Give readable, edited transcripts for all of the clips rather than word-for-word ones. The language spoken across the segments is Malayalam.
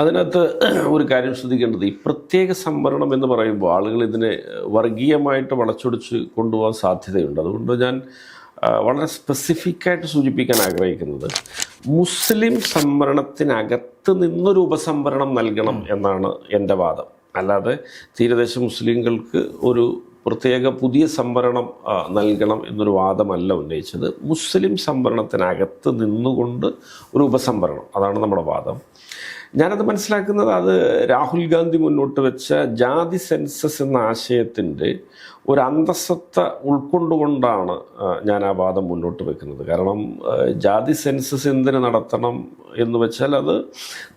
അതിനകത്ത് ഒരു കാര്യം ശ്രദ്ധിക്കേണ്ടത്, ഈ പ്രത്യേക സംവരണം എന്ന് പറയുമ്പോൾ ആളുകൾ ഇതിനെ വർഗീയമായിട്ട് വളച്ചൊടിച്ച് കൊണ്ടുപോകാൻ സാധ്യതയുണ്ട്. അതുകൊണ്ട് ഞാൻ വളരെ സ്പെസിഫിക്കായിട്ട് സൂചിപ്പിക്കാൻ ആഗ്രഹിക്കുന്നത്, മുസ്ലിം സംവരണത്തിനകത്ത് നിന്നൊരു ഉപസംവരണം നൽകണം എന്നാണ് എൻ്റെ വാദം. അല്ലാതെ തീരദേശ മുസ്ലിങ്ങൾക്ക് ഒരു പ്രത്യേക പുതിയ സംവരണം നൽകണം എന്നൊരു വാദമല്ല ഉന്നയിച്ചത്. മുസ്ലിം സംവരണത്തിനകത്ത് നിന്നുകൊണ്ട് ഒരു ഉപസംവരണം, അതാണ് നമ്മുടെ വാദം. ഞാനത് മനസ്സിലാക്കുന്നത്, അത് രാഹുൽ ഗാന്ധി മുന്നോട്ട് വെച്ച ജാതി സെൻസസ് എന്ന ആശയത്തിൻ്റെ ഒരു അന്തസ്സത്ത ഉൾക്കൊണ്ടുകൊണ്ടാണ് ഞാൻ ആ വാദം മുന്നോട്ട് വെക്കുന്നത്. കാരണം ജാതി സെൻസസ് എന്തിന് നടത്തണം എന്ന് വെച്ചാൽ, അത്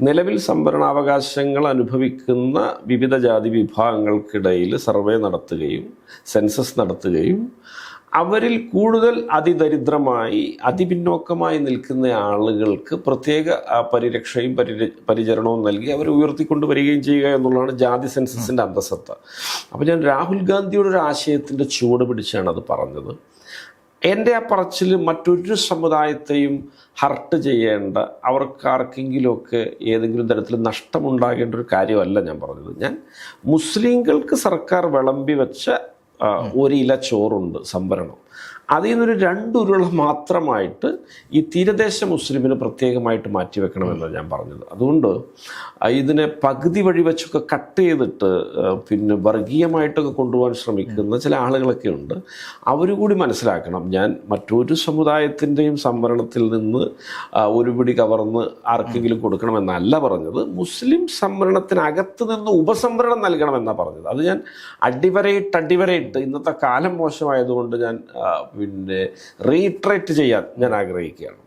നിലവിൽ സംവരണാവകാശങ്ങൾ അനുഭവിക്കുന്ന വിവിധ ജാതി വിഭാഗങ്ങൾക്കിടയിൽ സർവേ നടത്തുകയും സെൻസസ് നടത്തുകയും അവരിൽ കൂടുതൽ അതിദരിദ്രമായി അതിപിന്നോക്കമായി നിൽക്കുന്ന ആളുകൾക്ക് പ്രത്യേക പരിരക്ഷയും പരിചരണവും നൽകി അവരെ ഉയർത്തിക്കൊണ്ടുവരികയും ചെയ്യുക എന്നുള്ളതാണ് ജാതി സെൻസസിൻ്റെ അന്തസത്ത. അപ്പോൾ ഞാൻ രാഹുൽ ഗാന്ധിയുടെ ഒരു ആശയത്തിൻ്റെ ചുവട് പിടിച്ചാണ് അത് പറഞ്ഞത്. എൻ്റെ ആ പറച്ചിൽ മറ്റൊരു സമുദായത്തെയും ഹർട്ട് ചെയ്യേണ്ട, അവർക്കാർക്കെങ്കിലുമൊക്കെ ഏതെങ്കിലും തരത്തിൽ നഷ്ടമുണ്ടാകേണ്ട ഒരു കാര്യമല്ല ഞാൻ പറഞ്ഞത്. ഞാൻ മുസ്ലിങ്ങൾക്ക് സർക്കാർ വിളമ്പി വെച്ച ഒരു ഇല ചോറുണ്ട് സംവരണം, അതിൽ നിന്നൊരു 2 ഉരുള മാത്രമായിട്ട് ഈ തീരദേശ മുസ്ലിമിന് പ്രത്യേകമായിട്ട് മാറ്റിവെക്കണമെന്നാണ് ഞാൻ പറഞ്ഞത്. അതുകൊണ്ട് ഇതിനെ പകുതി വഴി വെച്ചൊക്കെ കട്ട് ചെയ്തിട്ട് പിന്നെ വർഗീയമായിട്ടൊക്കെ കൊണ്ടുപോകാൻ ശ്രമിക്കുന്ന ചില ആളുകളൊക്കെ ഉണ്ട്. അവരുകൂടി മനസ്സിലാക്കണം, ഞാൻ മറ്റൊരു സമുദായത്തിൻ്റെയും സംവരണത്തിൽ നിന്ന് ഒരു പിടി കവർന്ന് ആർക്കെങ്കിലും കൊടുക്കണമെന്നല്ല പറഞ്ഞത്. മുസ്ലിം സംവരണത്തിനകത്ത് നിന്ന് ഉപസംവരണം നൽകണമെന്നാണ് പറഞ്ഞത്. അത് ഞാൻ അടിവരയിട്ട് ഇന്നത്തെ കാലം മോശമായതുകൊണ്ട് ഞാൻ പിന്നെ റീട്രേറ്റ് ചെയ്യാൻ ഞാൻ ആഗ്രഹിക്കുകയാണ്.